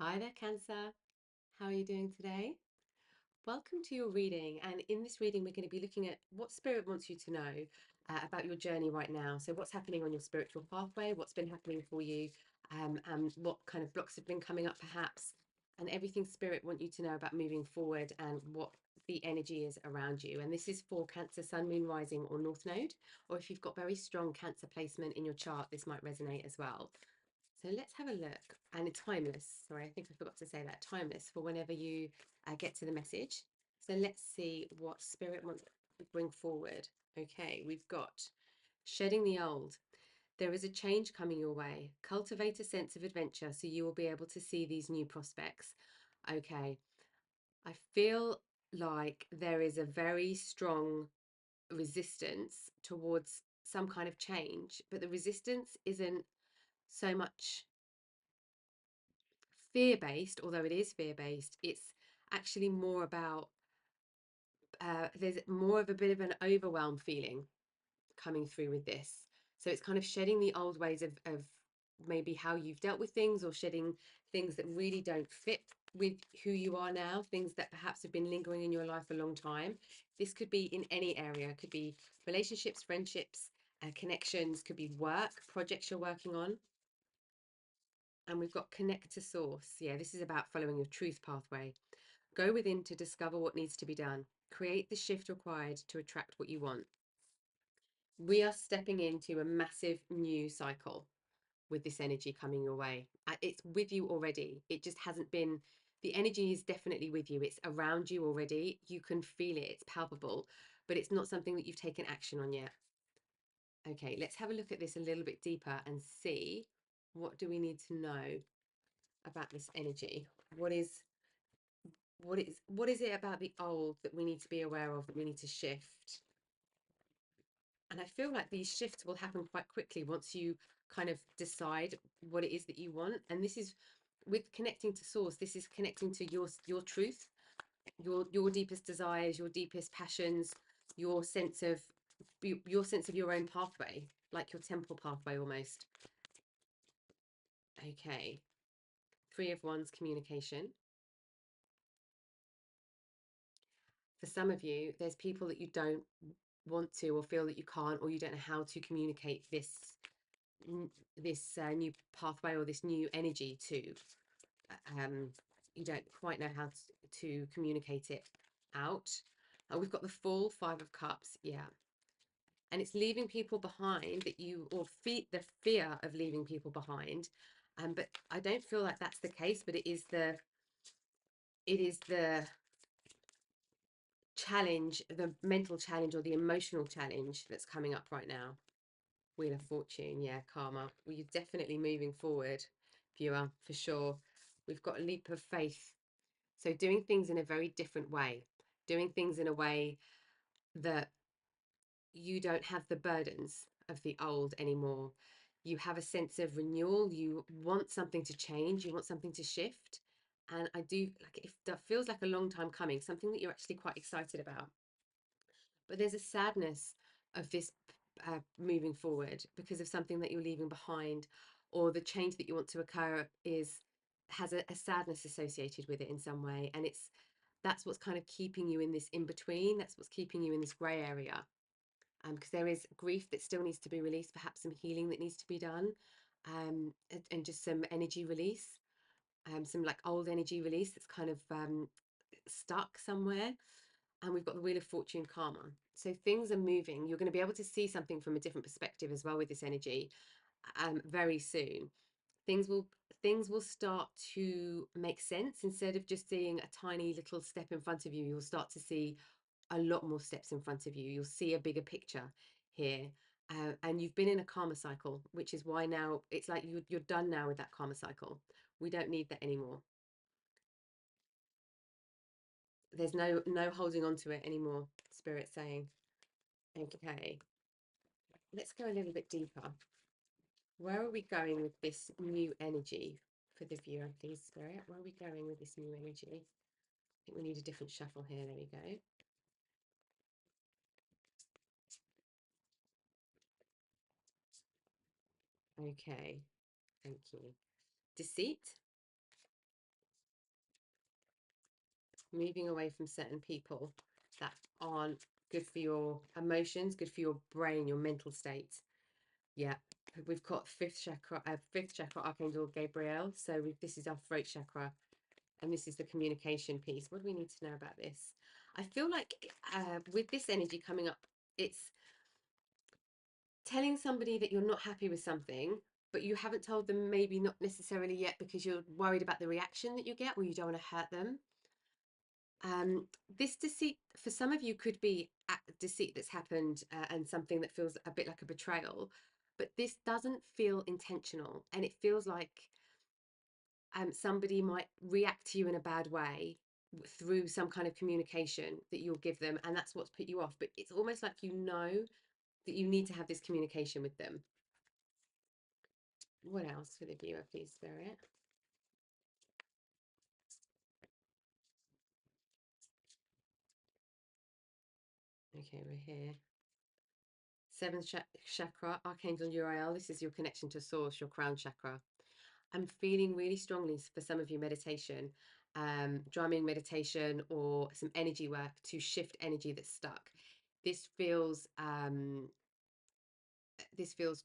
Hi there, Cancer. How are you doing today? Welcome to your reading. And in this reading, we're going to be looking at what Spirit wants you to know about your journey right now. So, what's happening on your spiritual pathway, what's been happening for you, and what kind of blocks have been coming up, perhaps, and everything Spirit want you to know about moving forward and what the energy is around you. And this is for Cancer, Sun, Moon, Rising, or North Node. Or if you've got very strong Cancer placement in your chart, this might resonate as well. So let's have a look. And it's timeless. Sorry, I think I forgot to say that. Timeless for whenever you get to the message. So let's see what Spirit wants to bring forward. Okay, we've got shedding the old. There is a change coming your way. Cultivate a sense of adventure so you will be able to see these new prospects. Okay, I feel like there is a very strong resistance towards some kind of change, but the resistance isn't so much fear based, although it is fear based, it's actually more about there's more of a bit of an overwhelm feeling coming through with this. So it's kind of shedding the old ways of maybe how you've dealt with things, or shedding things that really don't fit with who you are now, things that perhaps have been lingering in your life a long time. This could be in any area, it could be relationships, friendships, connections, could be work, projects you're working on. And we've got connect to source. Yeah, this is about following your truth pathway. Go within to discover what needs to be done. Create the shift required to attract what you want. We are stepping into a massive new cycle with this energy coming your way. It's with you already. It just hasn't been, the energy is definitely with you. It's around you already. You can feel it, it's palpable, but it's not something that you've taken action on yet. Okay, let's have a look at this a little bit deeper and see what do we need to know about this energy. What is it about the old that we need to be aware of, that we need to shift? And I feel like these shifts will happen quite quickly once you kind of decide what it is that you want. And this is with connecting to source, this is connecting to your truth, your deepest desires, your deepest passions, your sense of your own pathway, like your temple pathway almost. Okay. Three of Wands, communication. For some of you, there's people that you don't want to, or feel that you can't, or you don't know how to communicate this new pathway or this new energy to. Um, you don't quite know how to communicate it out. We've got the Fool, Five of Cups, yeah, and it's leaving people behind that you, or the fear of leaving people behind. But I don't feel like that's the case. But it is the challenge, the mental challenge or the emotional challenge that's coming up right now. Wheel of Fortune, yeah, karma. Well, you're definitely moving forward, viewer, for sure. We've got a leap of faith. So doing things in a very different way, doing things in a way that you don't have the burdens of the old anymore. You have a sense of renewal. You want something to change. You want something to shift. And I do like it. That feels like a long time coming, something that you're actually quite excited about. But there's a sadness of this moving forward because of something that you're leaving behind, or the change that you want to occur has a sadness associated with it in some way. And that's what's kind of keeping you in this in between. That's what's keeping you in this grey area. Because there is grief that still needs to be released, perhaps some healing that needs to be done, and just some energy release, some like old energy release that's kind of stuck somewhere. And we've got the Wheel of Fortune, karma. So things are moving. You're going to be able to see something from a different perspective as well with this energy very soon. Things will things will start to make sense. Instead of just seeing a tiny little step in front of you, you'll start to see a lot more steps in front of you. You'll see a bigger picture here. And you've been in a karma cycle, which is why now it's like you're done now with that karma cycle. We don't need that anymore. There's no holding on to it anymore, Spirit saying. Okay, let's go a little bit deeper. Where are we going with this new energy for the viewer, please, Spirit? Where are we going with this new energy? I think we need a different shuffle here. There we go. Okay, thank you. Deceit. moving away from certain people that aren't good for your emotions, good for your brain, your mental state. Yeah, we've got fifth chakra, Archangel Gabriel. So this is our throat chakra, and this is the communication piece. What do we need to know about this? I feel like with this energy coming up, it's telling somebody that you're not happy with something, but you haven't told them, maybe not necessarily yet, because you're worried about the reaction that you get, or you don't want to hurt them. This deceit for some of you could be a deceit that's happened, and something that feels a bit like a betrayal, but this doesn't feel intentional, and it feels like somebody might react to you in a bad way through some kind of communication that you'll give them, and that's what's put you off. But it's almost like you know that you need to have this communication with them. What else for the viewer, please, Spirit? Okay, we're here. Seventh chakra, Archangel Uriel. This is your connection to source, your crown chakra. I'm feeling really strongly for some of you meditation, drumming meditation, or some energy work to shift energy that's stuck. This feels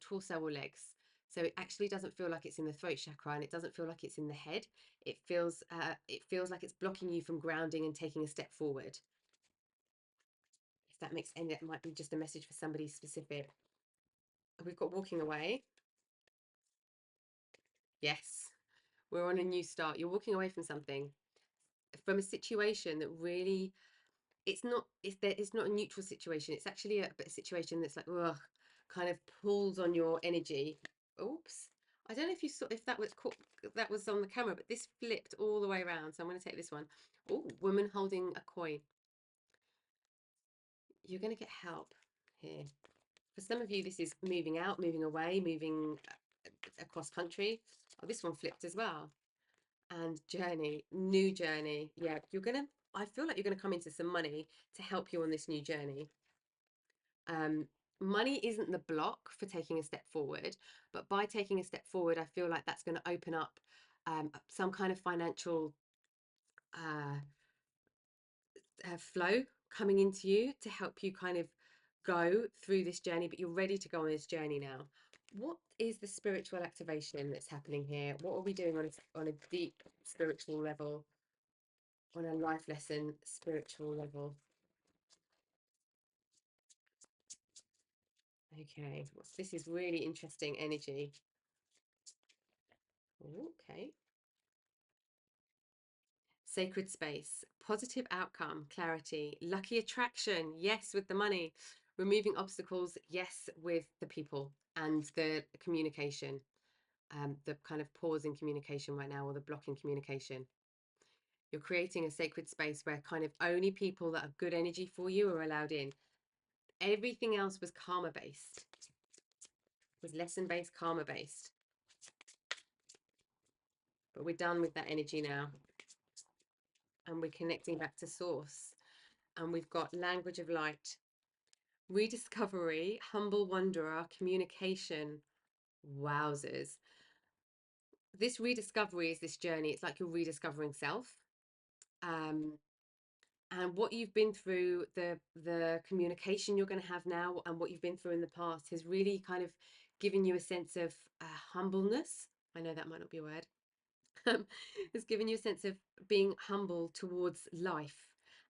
torso or legs. So it actually doesn't feel like it's in the throat chakra, and it doesn't feel like it's in the head. It feels like it's blocking you from grounding and taking a step forward. If that makes any, that might be just a message for somebody specific. We've got walking away. Yes, we're on a new start. You're walking away from something, from a situation that really, it's not a neutral situation. It's actually a situation that's like, ugh, kind of pulls on your energy. Oops. I don't know if you saw, if that was that was on the camera, but this flipped all the way around. So I'm going to take this one. Oh, woman holding a coin. You're going to get help here. For some of you, this is moving out, moving away, moving across country. Oh, this one flipped as well. And journey, new journey. Yeah, I feel like you're gonna come into some money to help you on this new journey. Um, Money isn't the block for taking a step forward, but by taking a step forward, I feel like that's going to open up some kind of financial uh, flow coming into you to help you kind of go through this journey, but you're ready to go on this journey now. What is the spiritual activation that's happening here? What are we doing on a deep spiritual level, on a life lesson spiritual level? Okay, this is really interesting energy. Okay. Sacred space, positive outcome, clarity, lucky attraction, yes, with the money, removing obstacles, yes, with the people and the communication, the kind of pause in communication right now, or the block in communication. You're creating a sacred space where kind of only people that are good energy for you are allowed in. Everything else was karma based, was lesson based, karma based. But we're done with that energy now. And we're connecting back to source. And we've got language of light, rediscovery, humble wanderer, communication. Wowzers. This rediscovery is this journey. It's like you're rediscovering self. Um, and what you've been through, the communication you're going to have now, and what you've been through in the past has really kind of given you a sense of humbleness. I know that might not be a word. Has given you a sense of being humble towards life,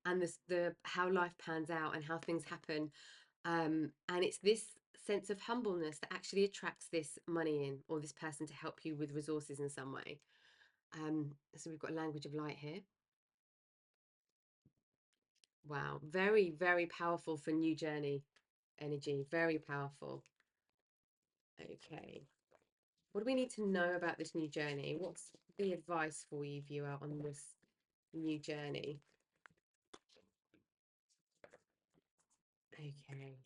and the how life pans out and how things happen. And it's this sense of humbleness that actually attracts this money in, or this person to help you with resources in some way. So we've got language of light here. Wow, very, very powerful for new journey energy. Very powerful. Okay. What do we need to know about this new journey? What's the advice for you, viewer, on this new journey? Okay.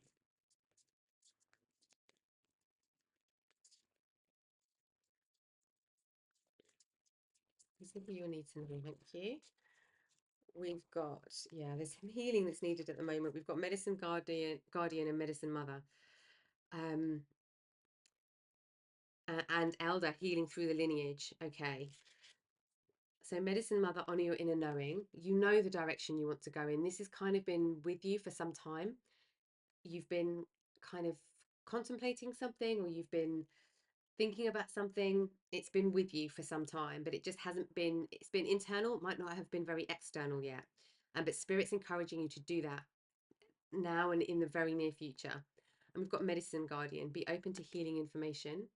This is what you need to know. Thank you. We've got, yeah, there's some healing that's needed at the moment. We've got medicine guardian and medicine mother. Um, and elder, healing through the lineage. Okay. So medicine mother, honor your inner knowing. You know the direction you want to go in. This has kind of been with you for some time. You've been kind of contemplating something, or you've been thinking about something. It's been with you for some time, but it just hasn't been, it's been internal. It might not have been very external yet. But spirit's encouraging you to do that now and in the very near future. And we've got medicine guardian. Be open to healing information.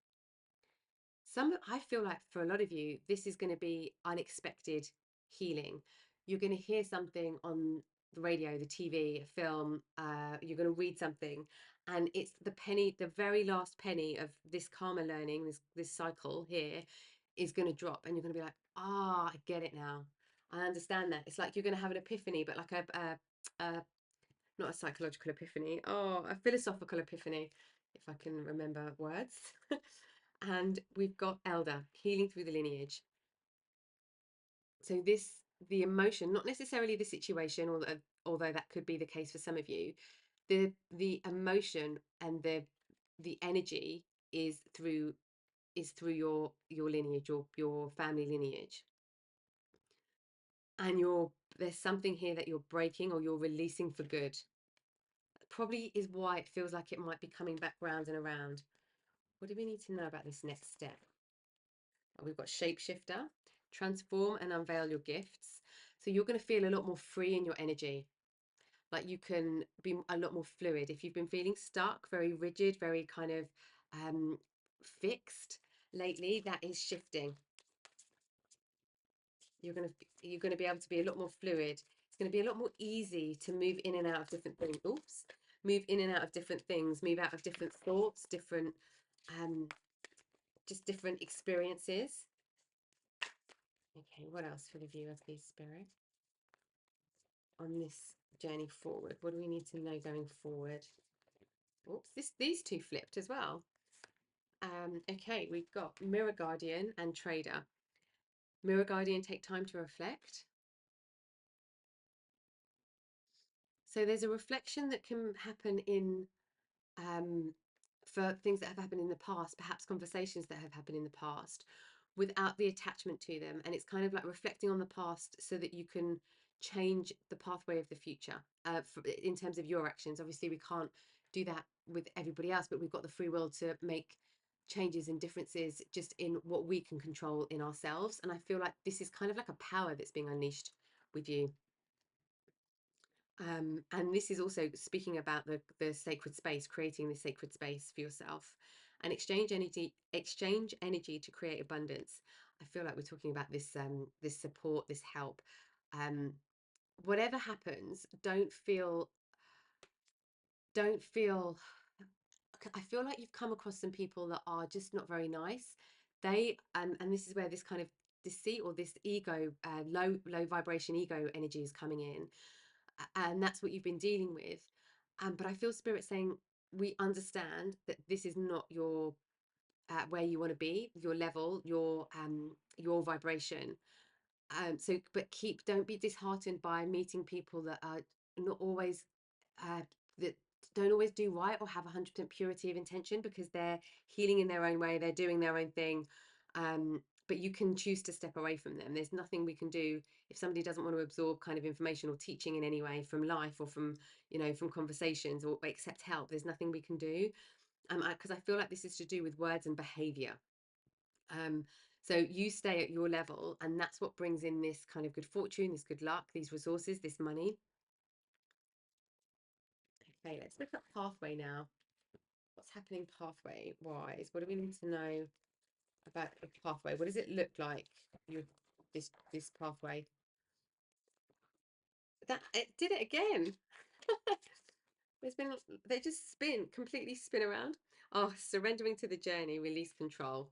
I feel like for a lot of you, this is going to be unexpected healing. You're going to hear something on the radio, the TV, a film, you're going to read something, and it's the very last penny of this karma learning, this cycle here is going to drop, and you're going to be like, ah, I get it now. I understand that. It's like you're going to have an epiphany, but like a not a psychological epiphany, oh, a philosophical epiphany, if I can remember words. And we've got elder, healing through the lineage. So the emotion, not necessarily the situation, although that could be the case for some of you, the emotion and the energy is through your lineage, your family lineage. And there's something here that you're breaking or you're releasing for good. Probably is why it feels like it might be coming back round and around. What do we need to know about this next step? We've got shapeshifter, transform and unveil your gifts. So you're going to feel a lot more free in your energy. Like you can be a lot more fluid. If you've been feeling stuck, very rigid, very kind of fixed lately, that is shifting. You're going to be able to be a lot more fluid. It's going to be a lot more easy to move in and out of different things. Oops, move in and out of different things, move out of different thoughts, different just different experiences. Okay, what else for the viewer, please, Spirit? On this journey forward, what do we need to know going forward? Oops, these two flipped as well. Okay, we've got mirror guardian and trader. Mirror guardian, take time to reflect. So there's a reflection that can happen in for things that have happened in the past, perhaps conversations that have happened in the past, without the attachment to them. And it's kind of like reflecting on the past so that you can change the pathway of the future in terms of your actions. Obviously, we can't do that with everybody else, but we've got the free will to make changes and differences just in what we can control in ourselves. And I feel like this is kind of like a power that's being unleashed with you. And this is also speaking about the sacred space, creating this sacred space for yourself, and exchange energy to create abundance. I feel like we're talking about this support, this help. Whatever happens, don't feel. I feel like you've come across some people that are just not very nice. And this is where this kind of deceit or this ego, low vibration ego energy is coming in, and that's what you've been dealing with. But I feel spirit saying we understand that this is not your where you want to be, your level, your vibration. But don't be disheartened by meeting people that are not always that don't always do right or have 100% purity of intention, because they're healing in their own way, they're doing their own thing. But you can choose to step away from them. There's nothing we can do if somebody doesn't want to absorb kind of information or teaching in any way from life or from from conversations or accept help. There's nothing we can do, because I feel like this is to do with words and behavior. So you stay at your level, and that's what brings in this kind of good fortune, this good luck, these resources, this money. Okay, let's look at pathway now. What's happening pathway wise? What do we need to know about the pathway? What does it look like? This pathway. That it did it again. They just completely spin around. Oh, surrendering to the journey, release control.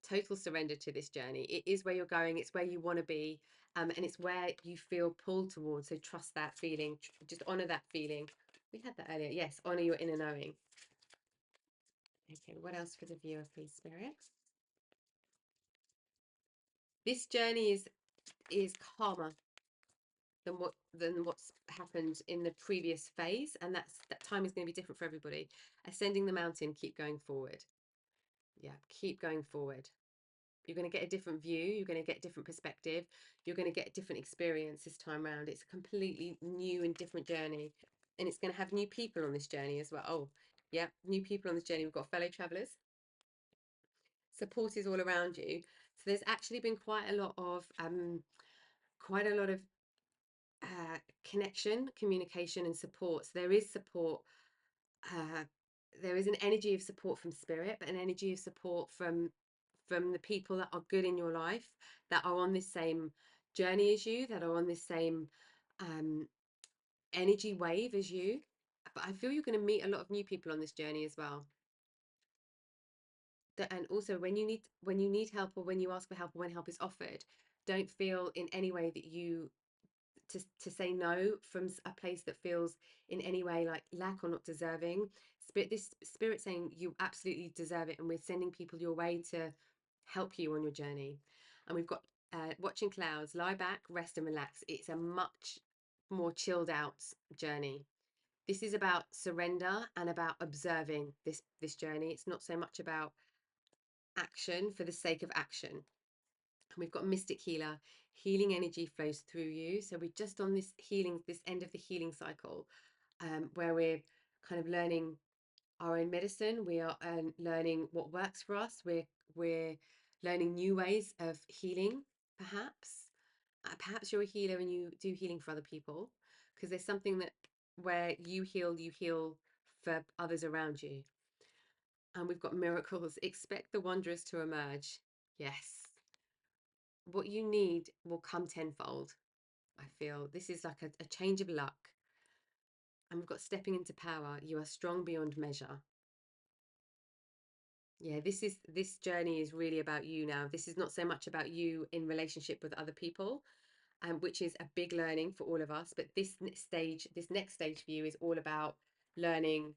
Total surrender to this journey. It is where you're going, it's where you want to be, and it's where you feel pulled towards. So trust that feeling, just honor that feeling. We had that earlier. Yes, honor your inner knowing. Okay, what else for the viewer, please, Spirit? This journey is calmer than what's happened in the previous phase, and that time is going to be different for everybody. Ascending the mountain, keep going forward. Yeah, keep going forward. You're going to get a different view. You're going to get a different perspective. You're going to get a different experience this time around. It's a completely new and different journey. And it's going to have new people on this journey as well. Oh, yeah, new people on this journey. We've got fellow travelers. Support is all around you. So there's actually been quite a lot of connection, communication, and support. So there is support. Uh, there is an energy of support from spirit, but an energy of support from the people that are good in your life, that are on this same journey as you, that are on this same um, energy wave as you. But I feel you're going to meet a lot of new people on this journey as well. And also, when you need help, or when you ask for help, or when help is offered, don't feel in any way that you to say no from a place that feels in any way like lack or not deserving. This spirit saying you absolutely deserve it, and we're sending people your way to help you on your journey. And we've got watching clouds, lie back, rest and relax. It's a much more chilled out journey. This is about surrender and about observing this journey. It's not so much about action for the sake of action. And we've got mystic healer. Healing energy flows through you. So we're just on this healing, this end of the healing cycle, where we're kind of learning our own medicine. We are learning what works for us. We're learning new ways of healing. Perhaps you're a healer and you do healing for other people, because there's something that where you heal for others around you. And we've got miracles. Expect the wondrous to emerge. Yes. What you need will come tenfold. I feel this is like a change of luck. And we've got stepping into power. You are strong beyond measure. Yeah, this journey is really about you now. This is not so much about you in relationship with other people, which is a big learning for all of us. But this next stage for you is all about learning.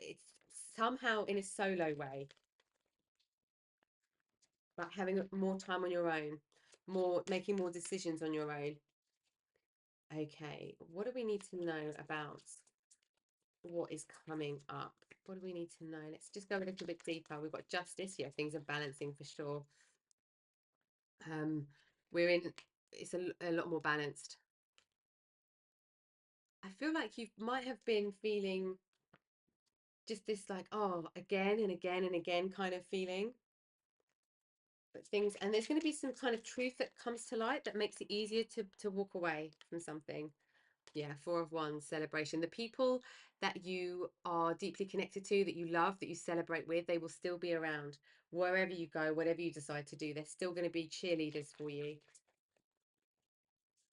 It's somehow in a solo way, but having more time on your own, more making more decisions on your own. Okay, what do we need to know about what is coming up? What do we need to know? Let's just go a little bit deeper. We've got justice. Yeah, things are balancing for sure. Um, we're in, it's a lot more balanced. I feel like you might have been feeling just this like, oh, again and again and again kind of feeling. But things, and there's going to be some kind of truth that comes to light that makes it easier to walk away from something. Yeah, Four of Wands celebration. The people that you are deeply connected to, that you love, that you celebrate with, they will still be around wherever you go, whatever you decide to do. They're still going to be cheerleaders for you.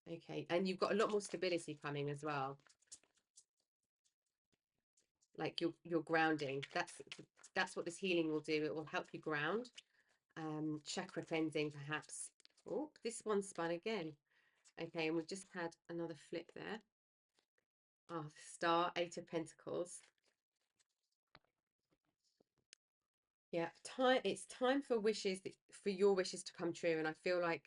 Okay, and you've got a lot more stability coming as well. Like you're grounding. That's what this healing will do. It will help you ground. Chakra cleansing, perhaps. Oh, this one spun again. Okay, and we've just had another flip there. Oh, Star, Eight of Pentacles. Yeah, it's time for for your wishes to come true. And I feel like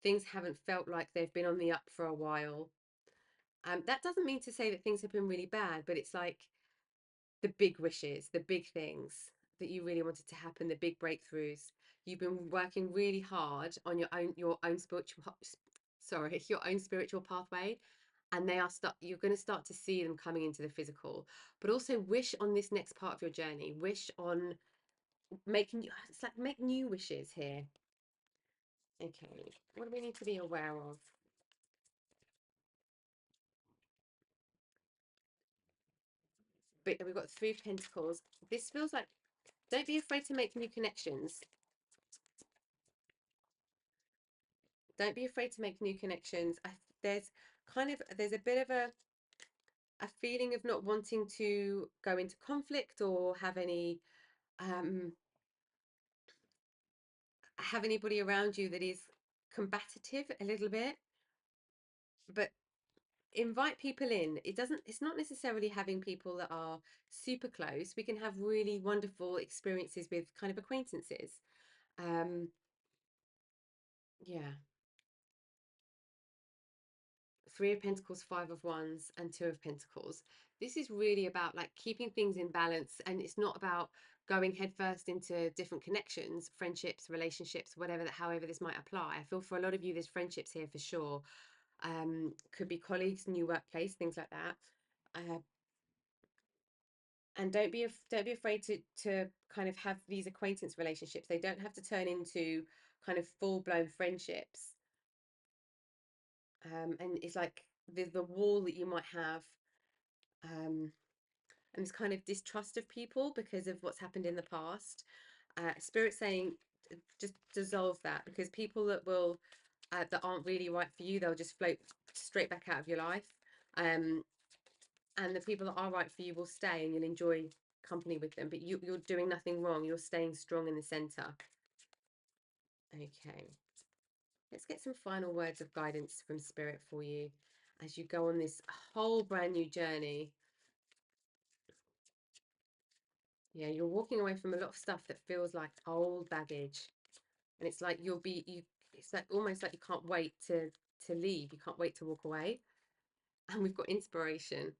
things haven't felt like they've been on the up for a while. That doesn't mean to say that things have been really bad, but it's like the big wishes, the big things that you really wanted to happen, the big breakthroughs. You've been working really hard on your own your own spiritual pathway, and you're going to start to see them coming into the physical. But also wish on this next part of your journey. Wish on it's like make new wishes here. Okay, what do we need to be aware of? But we've got Three of Pentacles. This feels like, don't be afraid to make new connections. Don't be afraid to make new connections. There's a bit of a feeling of not wanting to go into conflict or um have anybody around you that is combative a little bit, but invite people in. It's not necessarily having people that are super close. We can have really wonderful experiences with kind of acquaintances. um yeah, Three of Pentacles, Five of Wands, and Two of Pentacles. This is really about like keeping things in balance, and it's not about going headfirst into different connections, friendships, relationships, whatever that, however this might apply. I feel for a lot of you, there's friendships here for sure. Could be colleagues, new workplace, things like that. And don't be afraid to kind of have these acquaintance relationships. They don't have to turn into kind of full-blown friendships. And it's like the wall that you might have, and this kind of distrust of people because of what's happened in the past. Spirit saying just dissolve that, because people that will that aren't really right for you, they'll just float straight back out of your life. And the people that are right for you will stay, and you'll enjoy company with them, but you're doing nothing wrong. You're staying strong in the center. Okay, let's get some final words of guidance from Spirit for you as you go on this whole brand new journey. Yeah, you're walking away from a lot of stuff that feels like old baggage, and it's like it's like almost like you can't wait to leave. You can't wait to walk away. And we've got inspiration.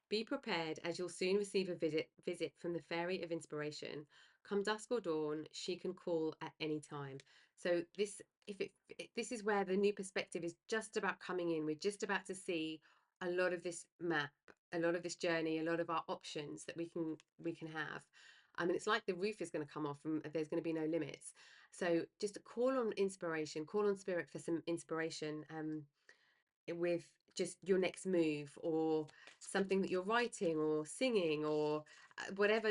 Be prepared, as you'll soon receive a visit from the fairy of inspiration. Come dusk or dawn, she can call at any time. So this is where the new perspective is just about coming in. We're just about to see a lot of this map, a lot of this journey, a lot of our options that we can have. I mean, it's like the roof is going to come off and there's going to be no limits. So just call on inspiration, call on Spirit for some inspiration. With just your next move, or something that you're writing or singing, or whatever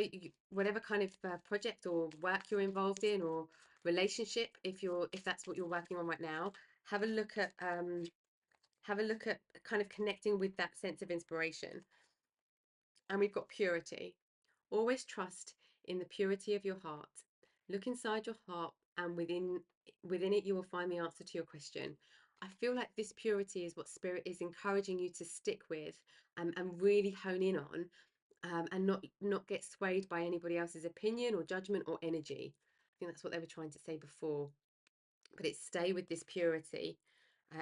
kind of project or work you're involved in, or relationship, if that's what you're working on right now. Have a look at kind of connecting with that sense of inspiration. And we've got purity. Always trust in the purity of your heart. Look inside your heart, and within it you will find the answer to your question. I feel like this purity is what Spirit is encouraging you to stick with, and really hone in on, and not get swayed by anybody else's opinion or judgment or energy. I think that's what they were trying to say before. But it's stay with this purity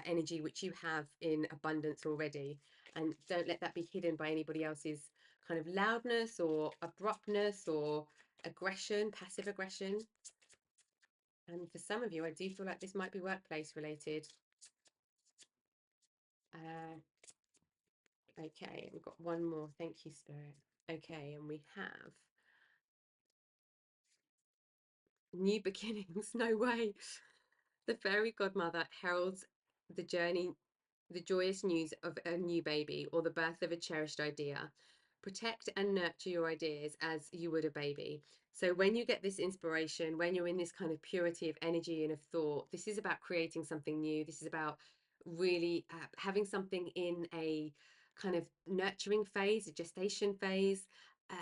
energy which you have in abundance already, and don't let that be hidden by anybody else's kind of loudness or abruptness or aggression, passive aggression. And for some of you, I do feel like this might be workplace related. Okay, we've got one more. Thank you, Spirit. Okay, and we have new beginnings. No way. The fairy godmother heralds the journey, the joyous news of a new baby, or the birth of a cherished idea. Protect and nurture your ideas as you would a baby. So when you get this inspiration, when you're in this kind of purity of energy and of thought, this is about creating something new. This is about really having something in a kind of nurturing phase, a gestation phase.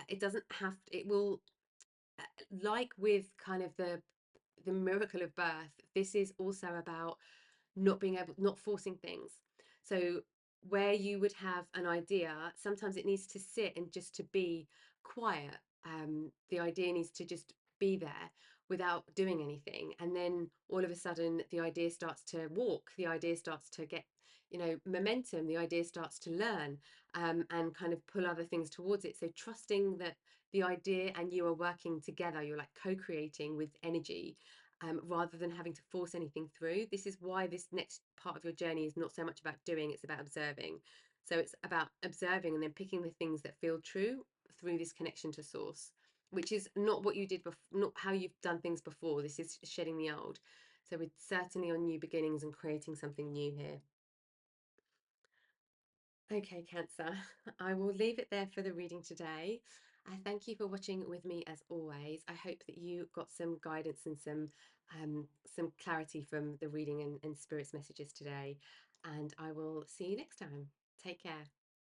It doesn't have to, it will, like with kind of the miracle of birth, this is also about not forcing things. So where you would have an idea, sometimes it needs to sit and just to be quiet. The idea needs to just be there without doing anything, and then all of a sudden the idea starts to walk, the idea starts to get, momentum, the idea starts to learn, and kind of pull other things towards it. So trusting that the idea and you are working together, you're like co-creating with energy, rather than having to force anything through. This is why this next part of your journey is not so much about doing, it's about observing. So it's about observing and then picking the things that feel true through this connection to source, which is not what you did before, not how you've done things before. This is shedding the old. So we're certainly on new beginnings and creating something new here. Okay, Cancer, I will leave it there for the reading today. I thank you for watching with me as always. I hope that you got some guidance and some clarity from the reading and Spirit's messages today. And I will see you next time. Take care.